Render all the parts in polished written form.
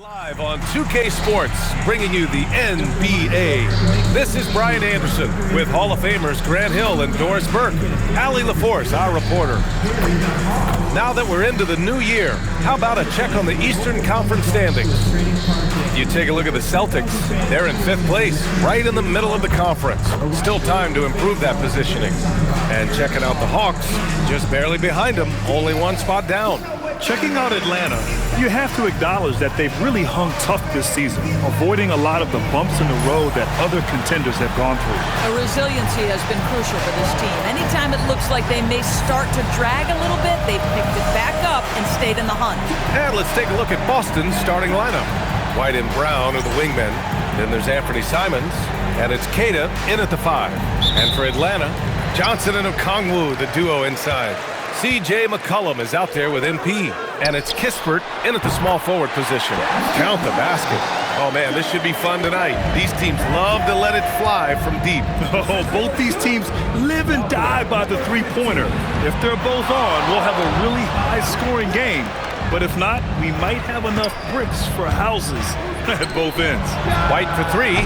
Live on 2K Sports, bringing you the NBA. This is Brian Anderson with Hall of Famers Grant Hill and Doris Burke. Allie LaForce, our reporter. Now that we're into the new year, how about a check on the Eastern Conference standings? You take a look at the Celtics. They're in 5th place, right in the middle of the conference. Still time to improve that positioning. And checking out the Hawks, just barely behind them, only one spot down. Checking out Atlanta, you have to acknowledge that they've really hung tough this season, avoiding a lot of the bumps in the road that other contenders have gone through. A resiliency has been crucial for this team. Anytime it looks like they may start to drag a little bit, they've picked it back up and stayed in the hunt. And let's take a look at Boston's starting lineup. White and Brown are the wingmen. Then there's Anthony Simons, and it's Queta in at the 5. And for Atlanta, Johnson and Okongwu, the duo inside. C.J. McCollum is out there with MP, and it's Kispert in at the small forward position. Count the basket. Oh, man, this should be fun tonight. These teams love to let it fly from deep. Oh, both these teams live and die by the three-pointer. If they're both on, we'll have a really high-scoring game. But if not, we might have enough bricks for houses at both ends. White for 3.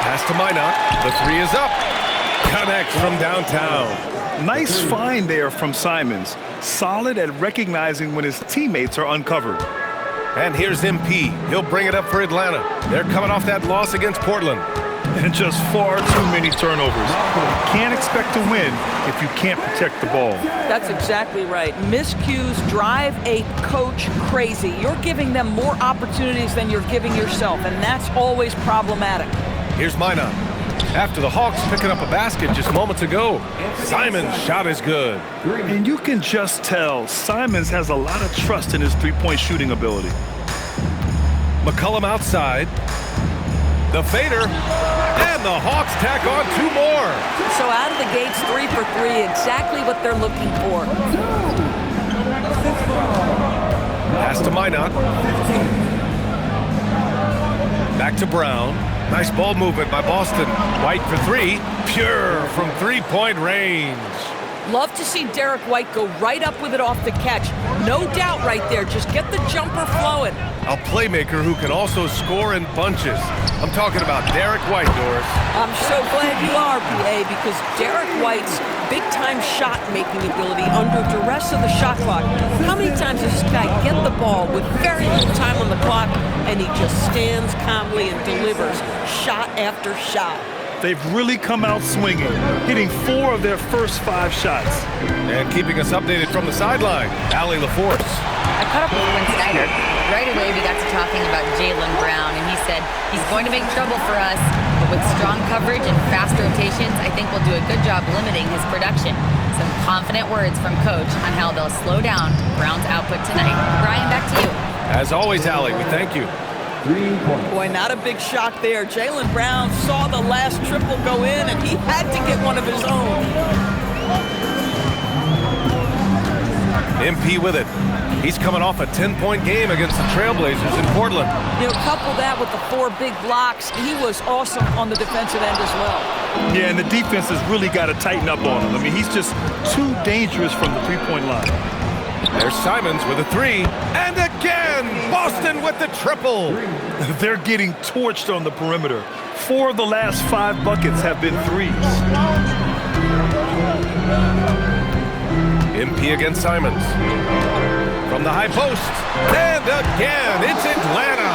Pass to Minot. The 3 is up. Connects from downtown. Nice find there from Simons. Solid at recognizing when his teammates are uncovered. And here's MP. He'll bring it up for Atlanta. They're coming off that loss against Portland. And just far too many turnovers. You can't expect to win if you can't protect the ball. That's exactly right. Miscues drive a coach crazy. You're giving them more opportunities than you're giving yourself, and that's always problematic. Here's Minot. After the Hawks picking up a basket just moments ago, Simons' shot is good. And you can just tell Simons has a lot of trust in his three-point shooting ability. McCollum outside. The fader. And the Hawks tack on 2 more. So out of the gates, 3 for 3, exactly what they're looking for. Pass to Minot. Back to Brown. Nice ball movement by Boston. White for 3. Pure from 3-point range. Love to see Derek White go right up with it off the catch. No doubt right there. Just get the jumper flowing. A playmaker who can also score in bunches. I'm talking about Derek White, Doris. I'm so glad you are, PA, because Derek White's big-time shot-making ability under duress of the shot clock. How many times does this guy get the ball with very little time on the clock, and he just stands calmly and delivers shot after shot? They've really come out swinging, hitting 4 of their first 5 shots. And keeping us updated from the sideline, Allie LaForce. I caught up with Quinn Snyder. Right away, we got to talking about Jaylen Brown, and he said he's going to make trouble for us, but with strong coverage and fast rotations, I think we'll do a good job limiting his production. Some confident words from Coach on how they'll slow down Brown's output tonight. Brian, back to you. As always, Allie, we thank you. Boy, not a big shock there. Jaylen Brown saw the last triple go in, and he had to get one of his own. MP with it. He's coming off a 10-point game against the Trailblazers in Portland. You know, couple that with the 4 big blocks, he was awesome on the defensive end as well. Yeah, and the defense has really got to tighten up on him. I mean, he's just too dangerous from the three-point line. There's Simons with a 3. And again, Boston with the triple. They're getting torched on the perimeter. 4 of the last 5 buckets have been threes. MP against Simons. From the high post. And again, it's Atlanta.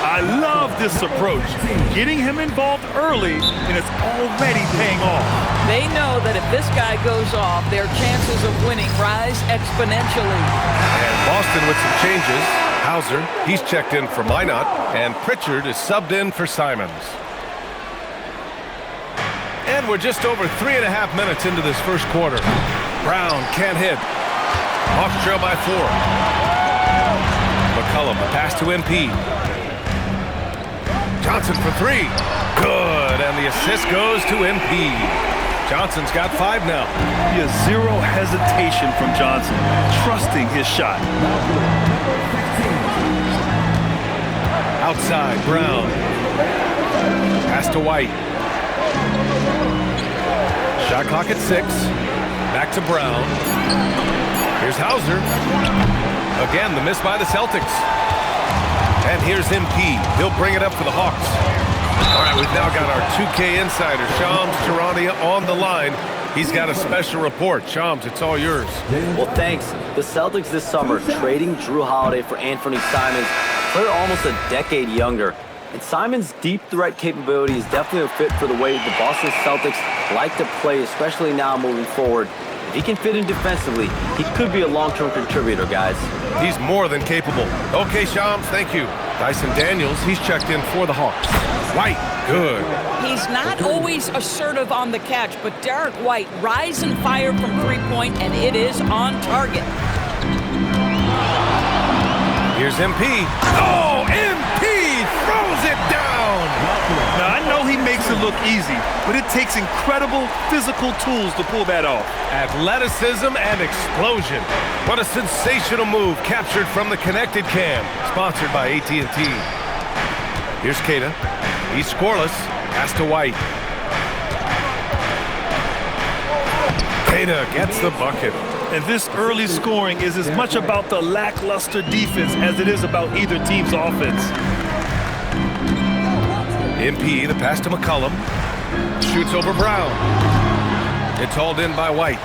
I love this approach. Getting him involved early, and it's already paying off. They know that if this guy goes off, their chances of winning rise exponentially. And Boston with some changes. Hauser, he's checked in for Minot, and Pritchard is subbed in for Simons. And we're just over 3.5 minutes into this first quarter. Brown can't hit. Hawks trail by 4. McCollum, a pass to MP. Johnson for 3. Good, and the assist goes to MP. Johnson's got 5 now. He has 0 hesitation from Johnson, trusting his shot. Outside, Brown. Pass to White. Shot clock at 6. Back to Brown. Here's Hauser. Again, the miss by the Celtics. And here's MP. He'll bring it up for the Hawks. All right, we've now got our 2K insider, Shams Charania, on the line. He's got a special report. Shams, it's all yours. Well, thanks. The Celtics this summer trading Jrue Holiday for Anthony Simons, player almost a decade younger. And Simons' deep threat capability is definitely a fit for the way the Boston Celtics like to play, especially now moving forward. If he can fit in defensively, he could be a long-term contributor, guys. He's more than capable. Okay, Shams, thank you. Dyson Daniels, he's checked in for the Hawks. White, good. He's not always assertive on the catch, but Derek White rise and fire from three-point, and it is on target. Here's MP. Oh, MP throws it down. Now, I know he makes it look easy, but it takes incredible physical tools to pull that off. Athleticism and explosion. What a sensational move captured from the Connected Cam, sponsored by AT&T. Here's Keita. He's scoreless. Pass to White. Keita gets the bucket. And this early scoring is as much about the lackluster defense as it is about either team's offense. MP, the pass to McCollum. Shoots over Brown. It's hauled in by White.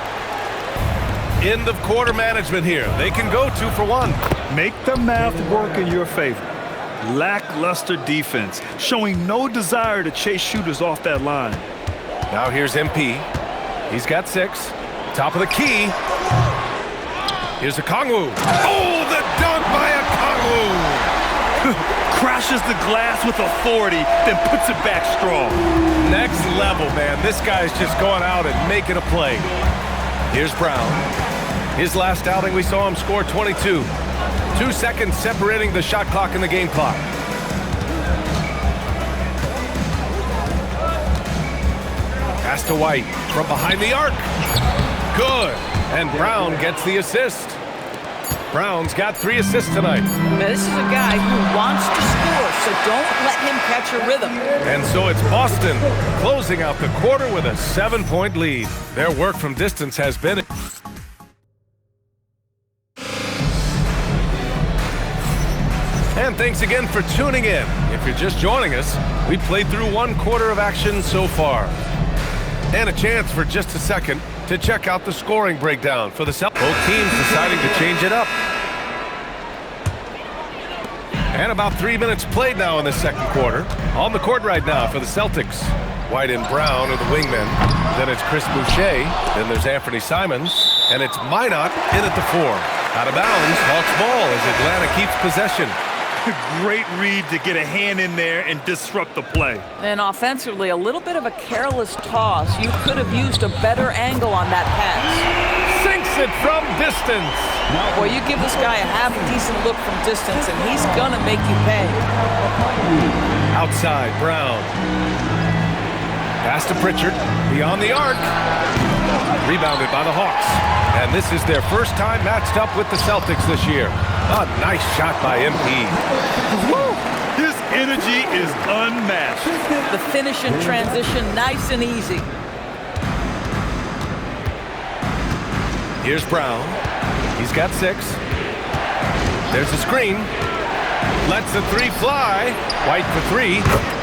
End of quarter management here. They can go 2 for 1. Make the math work in your favor. Lackluster defense, showing no desire to chase shooters off that line. Now here's MP. He's got 6. Top of the key. Here's Okongwu. Oh, the dunk by Okongwu! Crashes the glass with authority, then puts it back strong. Next level, man. This guy's just going out and making a play. Here's Brown. His last outing, we saw him score 22. 2 seconds separating the shot clock and the game clock. Pass to White from behind the arc. Good. And Brown gets the assist. Brown's got 3 assists tonight. This is a guy who wants to score, so don't let him catch a rhythm. And so it's Boston closing out the quarter with a 7-point lead. Their work from distance has been... And thanks again for tuning in. If you're just joining us, we played through 1 quarter of action so far. And a chance for just a second to check out the scoring breakdown for the Celtics. Both teams deciding to change it up. And about 3 minutes played now in the second quarter. On the court right now for the Celtics. White and Brown are the wingmen. Then it's Chris Boucher. Then there's Anthony Simons. And it's Minot in at the 4. Out of bounds, Hawks ball as Atlanta keeps possession. Great read to get a hand in there and disrupt the play. And offensively, a little bit of a careless toss. You could have used a better angle on that pass. Sinks it from distance. Boy, you give this guy a half-decent look from distance, and he's gonna make you pay. Outside, Brown. Pass to Pritchard. Beyond the arc. Rebounded by the Hawks. And this is their first time matched up with the Celtics this year. A nice shot by MP. Woo! His energy is unmatched. The finish in transition, nice and easy. Here's Brown. He's got 6. There's a screen. Lets the 3 fly. White for 3.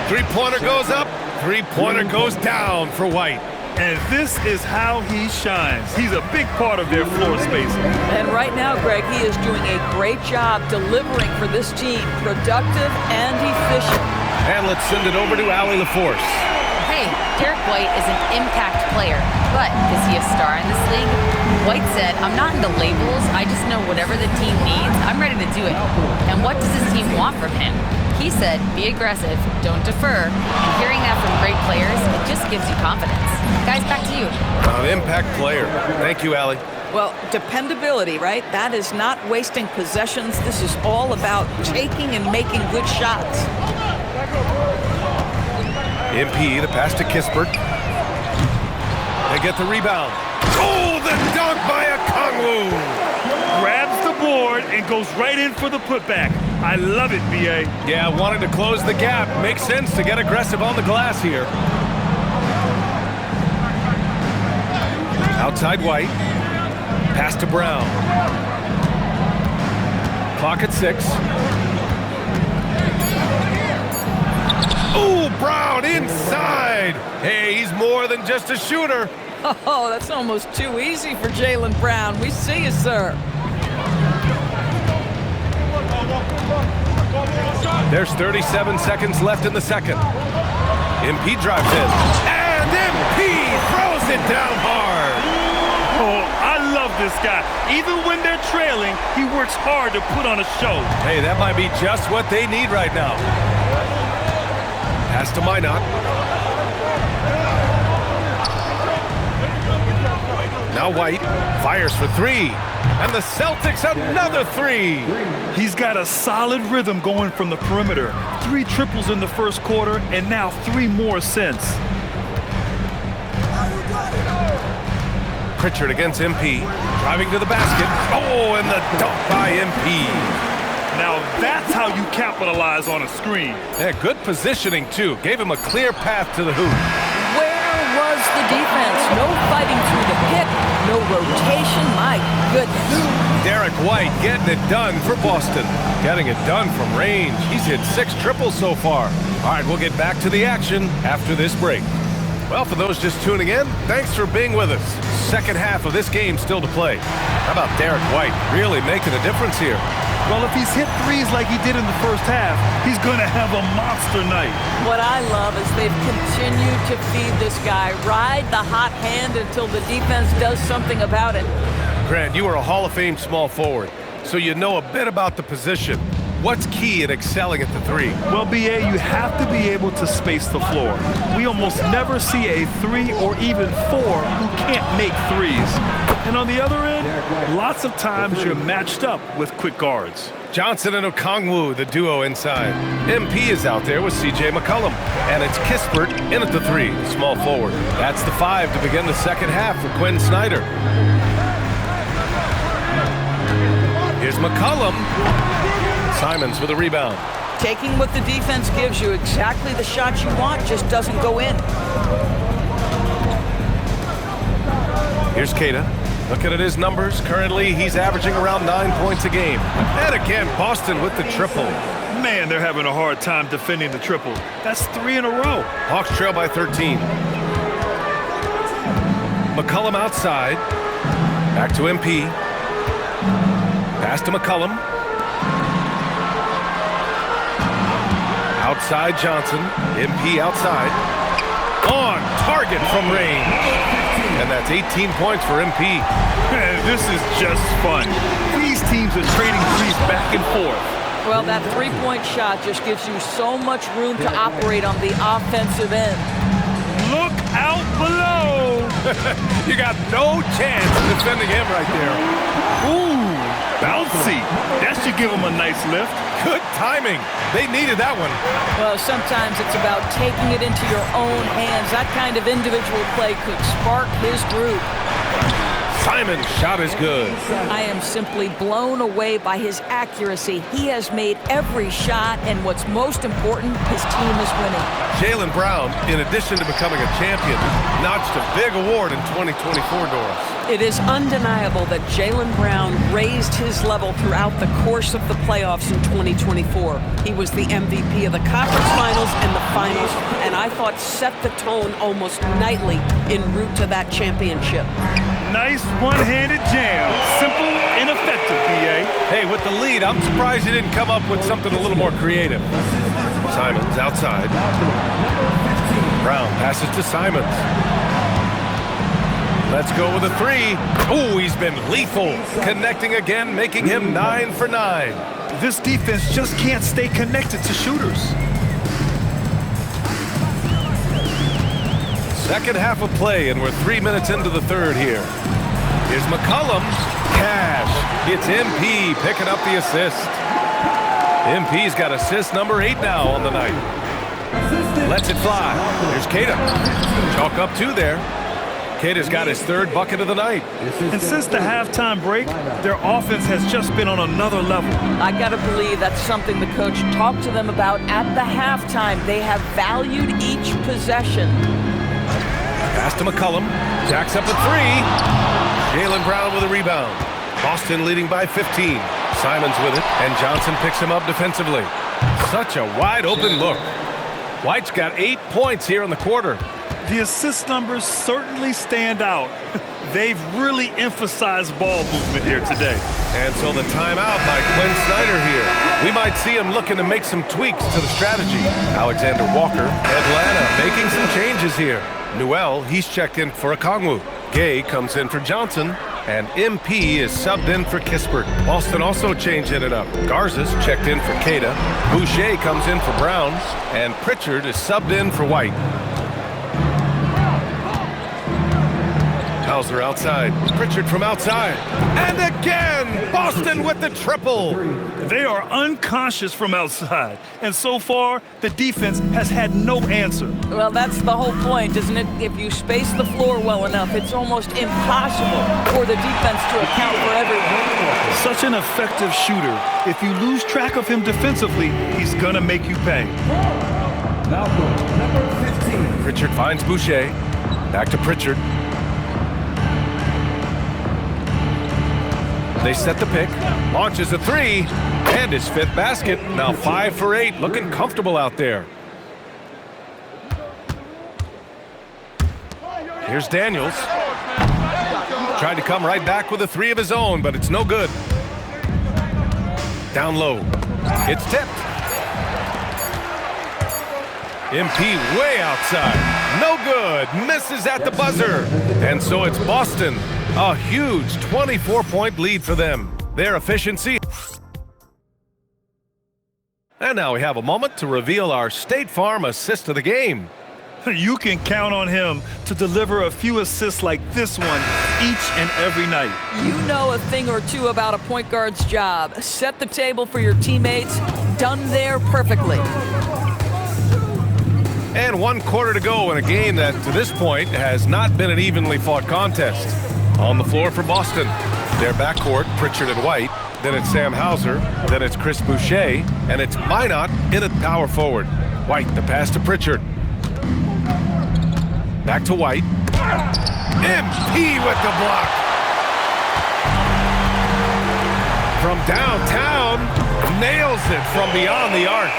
3-pointer goes up. 3-pointer goes down for White. And this is how he shines. He's a big part of their floor spacing. And right now, Greg, he is doing a great job delivering for this team. Productive and efficient. And let's send it over to Allie LaForce. Hey, Derek White is an impact player, but is he a star in this league? White said, I'm not into labels. I just know whatever the team needs, I'm ready to do it. And what does this team want from him? He said, be aggressive, don't defer. And hearing that from great players, it just gives you confidence. Guys, back to you. An impact player. Thank you, Allie. Well, dependability, right? That is not wasting possessions. This is all about taking and making good shots. MP, the pass to Kispert. They get the rebound. Oh, the dunk by Okongwu! Grabs the board and goes right in for the putback. I love it, B.A. Yeah, wanted to close the gap. Makes sense to get aggressive on the glass here. Outside White. Pass to Brown. Clock at 6. Ooh, Brown inside. Hey, he's more than just a shooter. Oh, that's almost too easy for Jaylen Brown. We see you, sir. There's 37 seconds left in the second. MP drives in. And MP throws it down hard. Oh, I love this guy. Even when they're trailing, he works hard to put on a show. Hey, that might be just what they need right now. Pass to Minot. Now White fires for three. And the Celtics another three. He's got a solid rhythm going from the perimeter. 3 triples in the first quarter, and now 3 more since. Pritchard against MP. Driving to the basket. Oh, and the dunk by MP. Now that's how you capitalize on a screen. Yeah, good positioning, too. Gave him a clear path to the hoop. Where was the defense? No fighting through the pick, no rotation. My goodness. Derek White getting it done for Boston. Getting it done from range. He's hit 6 triples so far. All right, we'll get back to the action after this break. Well, for those just tuning in, thanks for being with us. Second half of this game still to play. How about Derek White really making a difference here? Well, if he's hit threes like he did in the first half, he's going to have a monster night. What I love is they've continued to feed this guy. Ride the hot hand until the defense does something about it. Grant, you are a Hall of Fame small forward, so you know a bit about the position. What's key in excelling at the three? Well, B.A., you have to be able to space the floor. We almost never see a 3 or even 4 who can't make threes. And on the other end, lots of times you're matched up with quick guards. Johnson and Okongwu, the duo inside. MP is out there with C.J. McCollum. And it's Kispert in at the 3, small forward. That's the 5 to begin the second half for Quinn Snyder. Here's McCollum. Simons with a rebound. Taking what the defense gives you, exactly the shot you want, just doesn't go in. Here's Queta. Looking at his numbers, currently he's averaging around 9 points a game. And again, Boston with the triple. Man, they're having a hard time defending the triple. That's 3 in a row. Hawks trail by 13. McCollum outside. Back to MP. Pass to McCollum. Outside Johnson. MP outside. On target from range. And that's 18 points for MP. This is just fun. These teams are trading threes back and forth. Well, that three-point shot just gives you so much room to operate on the offensive end. Look out below. You got no chance of defending him right there. Ooh, bouncy. That should give him a nice lift. Good timing. They needed that one. Well, sometimes it's about taking it into your own hands. That kind of individual play could spark his group. Simon's shot is good. I am simply blown away by his accuracy. He has made every shot, and what's most important, his team is winning. Jaylen Brown, in addition to becoming a champion, notched a big award in 2024, Doris. It is undeniable that Jaylen Brown raised his level throughout the course of the playoffs in 2024. He was the MVP of the conference finals and the finals, and I thought set the tone almost nightly en route to that championship. Nice one-handed jam. Simple and effective, B.A. Hey, with the lead, I'm surprised he didn't come up with something a little more creative. Simons outside. Brown passes to Simons. Let's go with a 3. Oh, he's been lethal. Connecting again, making him 9 for 9. This defense just can't stay connected to shooters. Second half of play, and we're 3 minutes into the third here. Here's McCollum. Cash. It's MP picking up the assist. MP's got assist number 8 now on the night. Lets it fly. Here's Queta. Chalk up 2 there. Queta's got his 3rd bucket of the night. And since the halftime break, their offense has just been on another level. I gotta believe that's something the coach talked to them about at the halftime. They have valued each possession. Pass to McCollum. Jacks up a 3. Jaylen Brown with a rebound. Boston leading by 15. Simons with it, and Johnson picks him up defensively. Such a wide open look. White's got 8 points here in the quarter. The assist numbers certainly stand out. They've really emphasized ball movement here today. And so the timeout by Quinn Snyder here. We might see him looking to make some tweaks to the strategy. Alexander Walker, Atlanta, making some changes here. Newell, he's checked in for Okongwu. Gay comes in for Johnson. And MP is subbed in for Kispert. Boston also changing it up. Garza's checked in for Queta. Boucher comes in for Brown. And Pritchard is subbed in for White. Hauser outside. Pritchard from outside. And again, Boston with the triple. They are unconscious from outside. And so far, the defense has had no answer. Well, that's the whole point, isn't it? If you space the floor well enough, it's almost impossible for the defense to account for everyone. Such an effective shooter. If you lose track of him defensively, he's going to make you pay. Number 15. Pritchard finds Boucher. Back to Pritchard. They set the pick, launches a three, and his fifth basket. Now 5 for 8, looking comfortable out there. Here's Daniels. Tried to come right back with a three of his own, but it's no good. Down low. It's tipped. MP way outside. No good. Misses at the buzzer. And so it's Boston. A huge 24-point lead for them. Their efficiency. And now we have a moment to reveal our State Farm assist of the game. You can count on him to deliver a few assists like this one each and every night. You know a thing or two about a point guard's job. Set the table for your teammates. Done there perfectly. And 1 quarter to go in a game that, to this point, has not been an evenly fought contest. On the floor for Boston. Their backcourt, Pritchard and White. Then it's Sam Hauser. Then it's Chris Boucher. And it's Minot in at power forward. White, the pass to Pritchard. Back to White. MP with the block. From downtown, nails it from beyond the arc.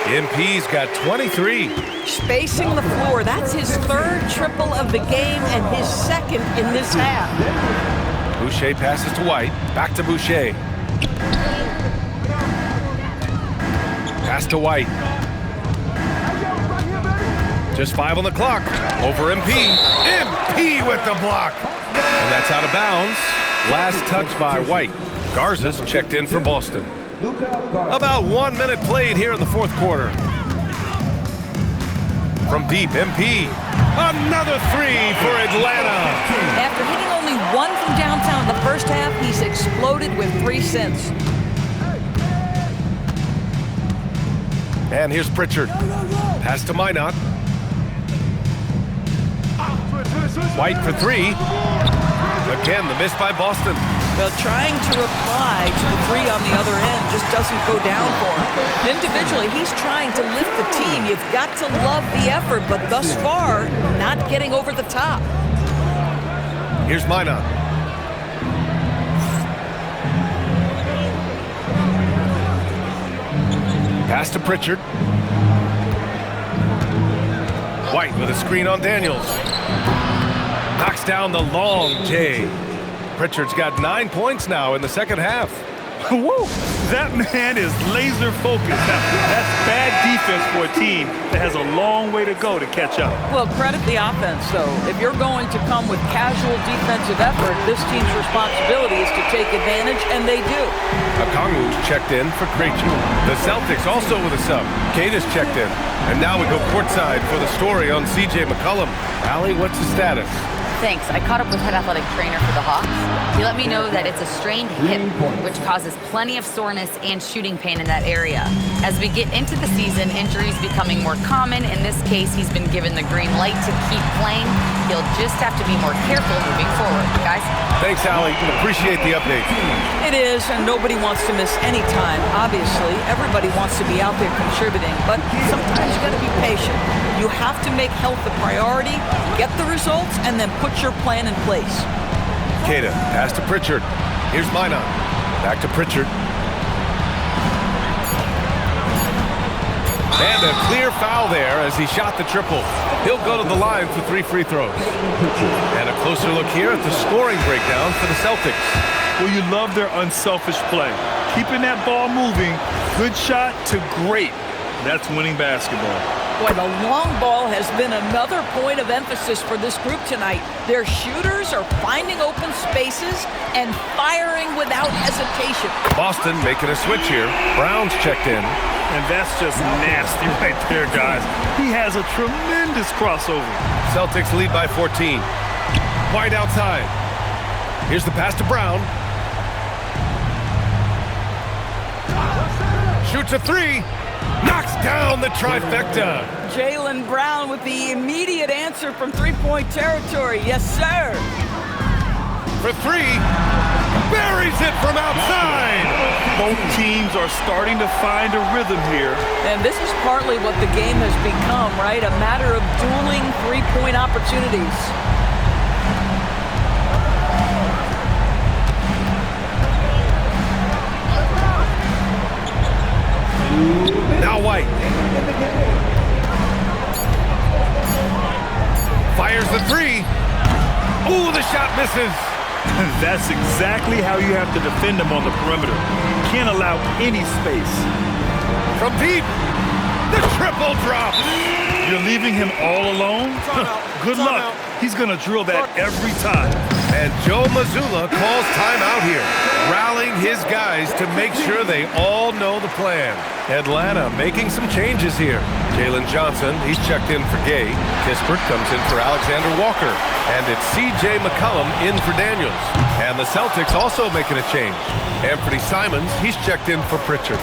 MP's got 23. Spacing the floor. That's his third triple of the game and his second in this half. Boucher passes to White. Back to Boucher. Pass to White. Just 5 on the clock. Over MP. MP with the block. And that's out of bounds. Last touch by White. Garza's checked in for Boston. About 1 minute played here in the fourth quarter. From deep, MP. Another three for Atlanta. After hitting only 1 from downtown in the first half, he's exploded with 3 since. And here's Pritchard. Pass to Minot. White for 3. Again, the miss by Boston. Well, trying to reply to the 3 on the other end just doesn't go down for him. Individually, he's trying to lift the team. You've got to love the effort, but thus far, not getting over the top. Here's Minot. Pass to Pritchard. White with a screen on Daniels. Knocks down the long J. Pritchard's got 9 points now in the second half. Woo! That man is laser focused. That's bad defense for a team that has a long way to go to catch up. Well, credit the offense, though. If you're going to come with casual defensive effort, this team's responsibility is to take advantage, and they do. Okongwu's checked in for Krejci. The Celtics also with a sub. Kate is checked in. And now we go courtside for the story on C.J. McCollum. Allie, what's the status? Thanks. I caught up with head athletic trainer for the Hawks. He let me know that it's a strained hip, which causes plenty of soreness and shooting pain in that area. As we get into the season, injuries becoming more common. In this case, he's been given the green light to keep playing. He'll just have to be more careful moving forward. Guys? Thanks, Allie. Appreciate the update. It is, and nobody wants to miss any time. Obviously, everybody wants to be out there contributing, but sometimes you got to be patient. You have to make health a priority, get the results, and then put your plan in place. Queta, pass to Pritchard. Here's Minot. Back to Pritchard. And a clear foul there as he shot the triple. He'll go to the line for 3 free throws. And a closer look here at the scoring breakdown for the Celtics. Well, you love their unselfish play. Keeping that ball moving, good shot to great. That's winning basketball. Boy, the long ball has been another point of emphasis for this group tonight. Their shooters are finding open spaces and firing without hesitation. Boston making a switch here. Brown's checked in. And that's just nasty right there, guys. He has a tremendous crossover. Celtics lead by 14. White outside. Here's the pass to Brown. Shoots a 3. Knocks down the trifecta. Jaylen Brown with the immediate answer from three-point territory. Yes, sir. For 3. Buries it from outside. Both teams are starting to find a rhythm here. And this is partly what the game has become, right? A matter of dueling three-point opportunities. Now White. Fires the 3. Ooh, the shot misses. That's exactly how you have to defend him on the perimeter. You can't allow any space. From deep, the triple drops. You're leaving him all alone? Good luck. He's going to drill that every time. And Joe Mazzulla calls timeout here, rallying his guys to make sure they all know the plan. Atlanta making some changes here. Jalen Johnson, he's checked in for Gay. Kispert comes in for Alexander Walker. And it's C.J. McCollum in for Daniels. And the Celtics also making a change. Anthony Simons, he's checked in for Pritchard.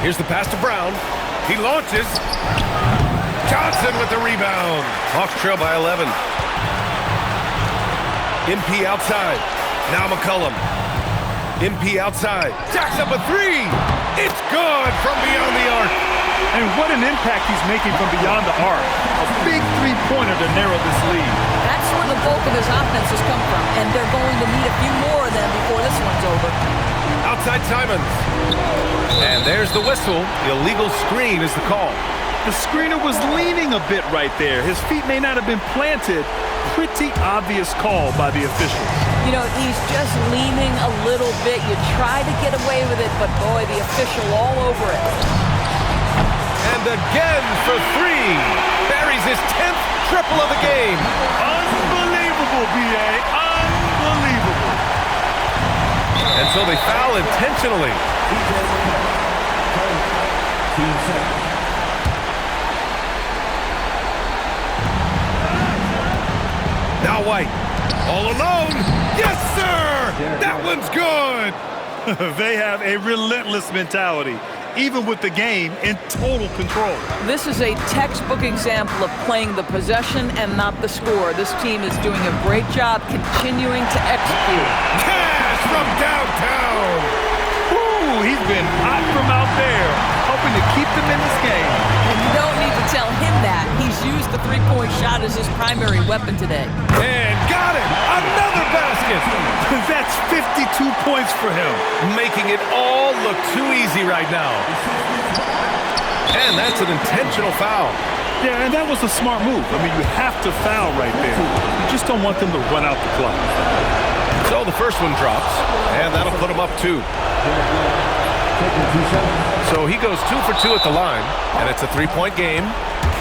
Here's the pass to Brown. He launches. Johnson with the rebound. Hawks trail by 11. MP outside. Now McCollum. MP outside. Jacks up a 3. It's good from beyond the arc. And what an impact he's making from beyond the arc. A big three-pointer to narrow this lead. That's where the bulk of his offense has come from, and they're going to need a few more of them before this one's over. Outside Simons. And there's the whistle. Illegal screen is the call. The screener was leaning a bit right there. His feet may not have been planted. Pretty obvious call by the officials. You know, he's just leaning a little bit. You try to get away with it, but boy, the official all over it. And again for 3. Buries his 10th triple of the game. Unbelievable, B.A. Unbelievable. And so they foul intentionally. Now White. All alone. Yes, sir! That one's good! They have a relentless mentality, even with the game in total control. This is a textbook example of playing the possession and not the score. This team is doing a great job continuing to execute. Cash from downtown! Ooh, he's been hot from out there, hoping to keep them in this game. And you don't need to tell him that. He's used the three-point shot as his primary weapon today. And got it! Another basket! That's 52 points for him. Making it all look too easy right now. And that's an intentional foul. Yeah, and that was a smart move. I mean, you have to foul right there. You just don't want them to run out the clock. So the first one drops, and that'll put him up 2. So he goes 2 for 2 at the line, and it's a 3-point game.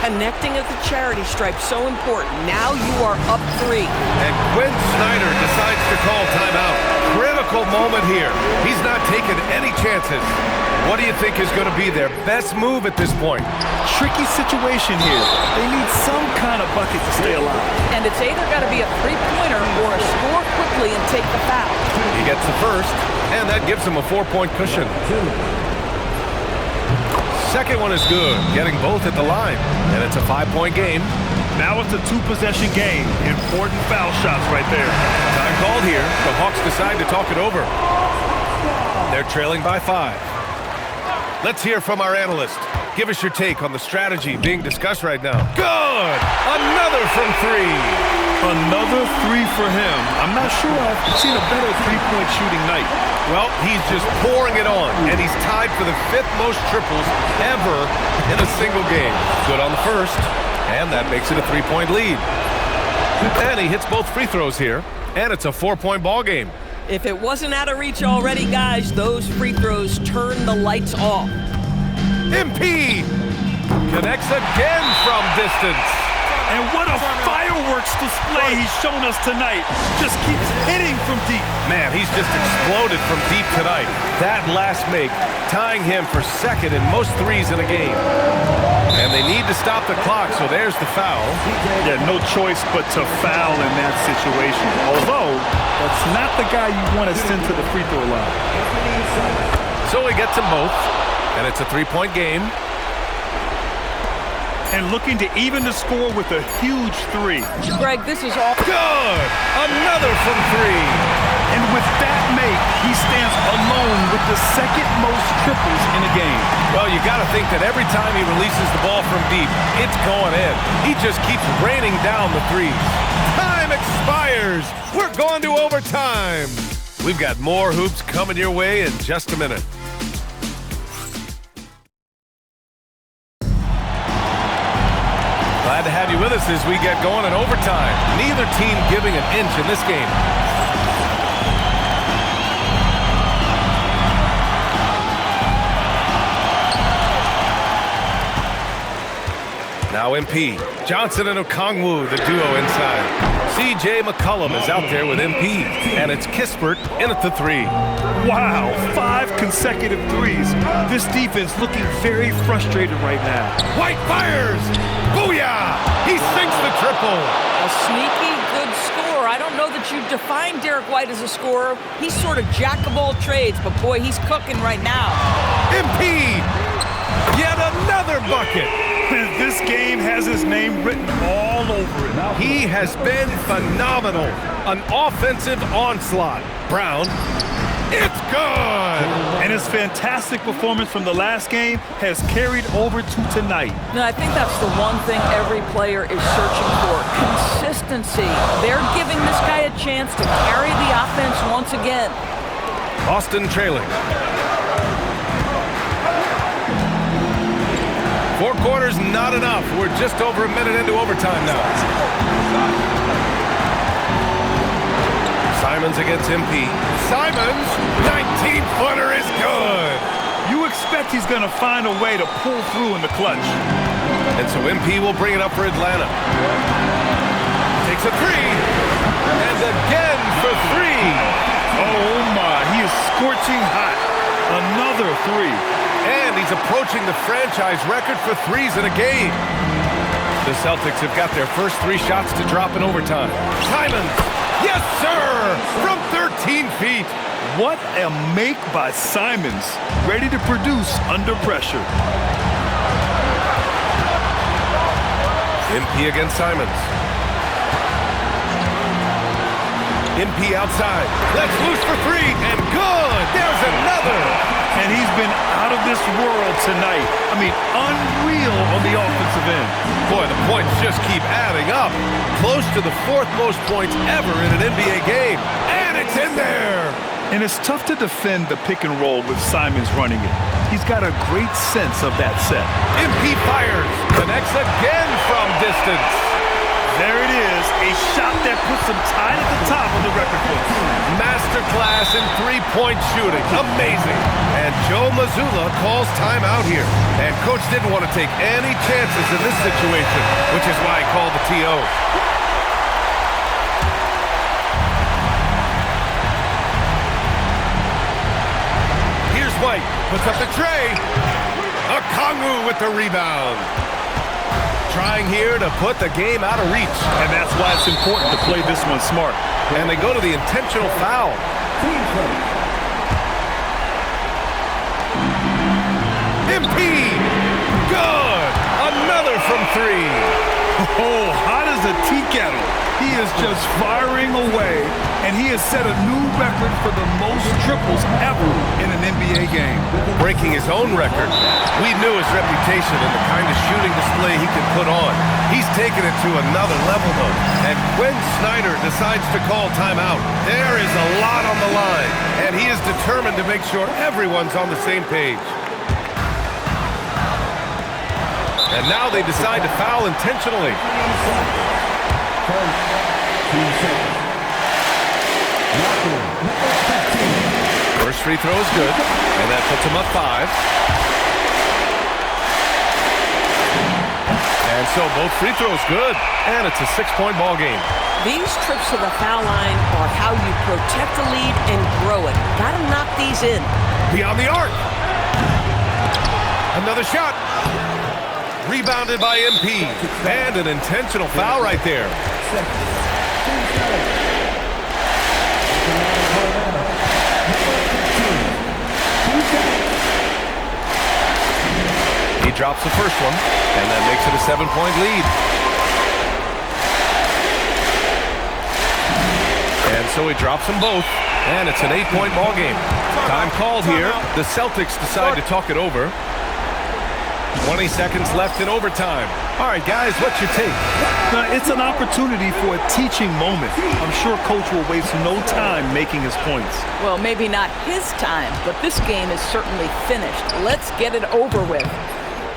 Connecting at the charity stripe, so important. Now you are up 3. And Quinn Snyder decides to call timeout. Critical moment here. He's not taking any chances. What do you think is going to be their best move at this point? Tricky situation here. They need some kind of bucket to stay alive. And it's either got to be a three-pointer or a score quickly and take the foul. He gets the first, and that gives him a 4-point cushion. Second one is good, getting both at the line. And it's a 5-point game. Now it's a 2-possession game. Important foul shots right there. Time called here. The Hawks decide to talk it over. They're trailing by 5. Let's hear from our analyst. Give us your take on the strategy being discussed right now. Good! Another from three. Another three for him. I'm not sure I've seen a better three-point shooting night. Well, he's just pouring it on, and he's tied for the 5th most triples ever in a single game. Good on the first, and that makes it a 3-point lead. And he hits both free throws here, and it's a 4-point ball game. If it wasn't out of reach already, guys, those free throws turn the lights off. MP connects again from distance. And what a fireworks display he's shown us tonight. Just keeps hitting from deep. Man, he's just exploded from deep tonight. That last make, tying him for 2nd in most threes in a game. And they need to stop the clock, so there's the foul. Yeah, no choice but to foul in that situation. Although, that's not the guy you want to send to the free throw line. So he gets them both, and it's a 3-point game. And looking to even the score with a huge three. Greg, this is all good. Another from three. And with that make, he stands alone with the 2nd most triples in a game. Well, you got to think that every time he releases the ball from deep, it's going in. He just keeps raining down the threes. Time expires. We're going to overtime. We've got more hoops coming your way in just a minute. Glad to have you with us as we get going in overtime. Neither team giving an inch in this game. Now MP. Johnson and Okongwu, the duo inside. C.J. McCollum is out there with MP. And it's Kispert in at the 3. Wow, 5 consecutive threes. This defense looking very frustrated right now. White fires! Booyah! He sinks the triple. a sneaky good scorer. I don't know that you define Derek White as a scorer. He's sort of jack of all trades, but boy, he's cooking right now. MP! Yet another bucket! This game has his name written all over it. He has been phenomenal. An offensive onslaught. Brown, it's good! And his fantastic performance from the last game has carried over to tonight. Now, I think that's the one thing every player is searching for. Consistency. They're giving this guy a chance to carry the offense once again. Austin trailing. 4 quarters, not enough. We're just over a minute into overtime now. Simons against MP. Simons, 19-footer is good. You expect he's going to find a way to pull through in the clutch. And so MP will bring it up for Atlanta. Takes a three. And again for 3. Oh, my. He is scorching hot. Another 3. And he's approaching the franchise record for threes in a game. The Celtics have got their first 3 shots to drop in overtime. Simons, yes, sir, from 13 feet. What a make by Simons, ready to produce under pressure. MP against Simons. MP outside. Let's loose for 3, and good. There's another. And he's been out of this world tonight. I mean, unreal on the offensive end. Boy, the points just keep adding up. Close to the 4th most points ever in an NBA game. And it's in there. And it's tough to defend the pick and roll with Simons running it. He's got a great sense of that set. MP fires. Connects again from distance. There it is, a shot that puts him tied at the top of the record book. Masterclass in 3-point shooting. Amazing. And Joe Mazzulla calls timeout here. And Coach didn't want to take any chances in this situation, which is why he called the TO. Here's White. Puts up the tray. Okongwu with the rebound. Trying here to put the game out of reach. And that's why it's important to play this one smart. And they go to the intentional foul. MP, good. Another from 3. Oh, hot as a tea kettle. He is just firing away, and he has set a new record for the most triples ever in an NBA game. Breaking his own record. We knew his reputation and the kind of shooting display he can put on. He's taken it to another level, though. And when Snyder decides to call timeout, there is a lot on the line, and he is determined to make sure everyone's on the same page. And now they decide to foul intentionally. First free throw is good, and that puts him up 5. And so both free throws good, and it's a 6-point ball game. These trips to the foul line are how you protect the lead and grow it. Got to knock these in. Beyond the arc. Another shot. Rebounded by MP. And an intentional foul right there. He drops the first one, and that makes it a 7-point lead. And so he drops them both, and it's an 8-point ball game. Time called here. The Celtics decide to talk it over. 20 seconds left in overtime. All right, guys, what's your take? It's an opportunity for a teaching moment. I'm sure Coach will waste no time making his points. Well, maybe not his time, but this game is certainly finished. Let's get it over with.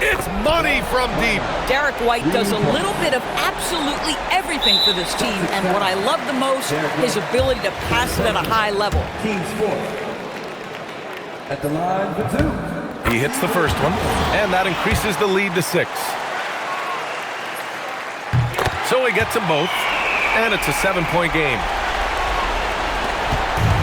It's money from deep. Derek White does a little bit of absolutely everything for this team, and what I love the most, his ability to pass it at a high level. Team score. At the line for 2. He hits the first one, and that increases the lead to 6. So he gets them both, and it's a 7-point game.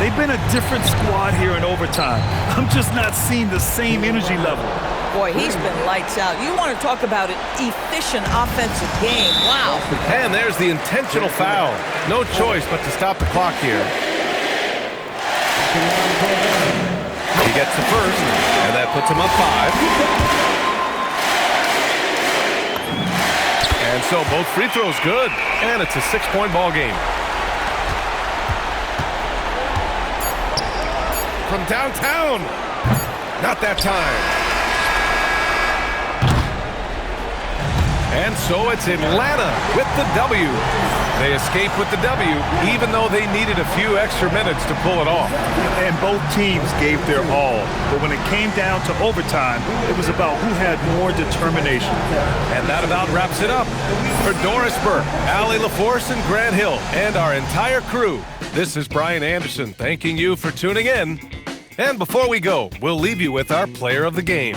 They've been a different squad here in overtime. I'm just not seeing the same energy level. Boy, he's been lights out. You want to talk about an efficient offensive game. Wow. And there's the intentional foul. No choice but to stop the clock here. He gets the first, and that puts him up 5. And so both free throws good, and it's a 6-point ball game. From downtown. Not that time. And so it's Atlanta with the W. They escape with the W, even though they needed a few extra minutes to pull it off. And both teams gave their all. But when it came down to overtime, it was about who had more determination. And that about wraps it up. For Doris Burke, Allie LaForce, and Grant Hill, and our entire crew, this is Brian Anderson thanking you for tuning in. And before we go, we'll leave you with our player of the game.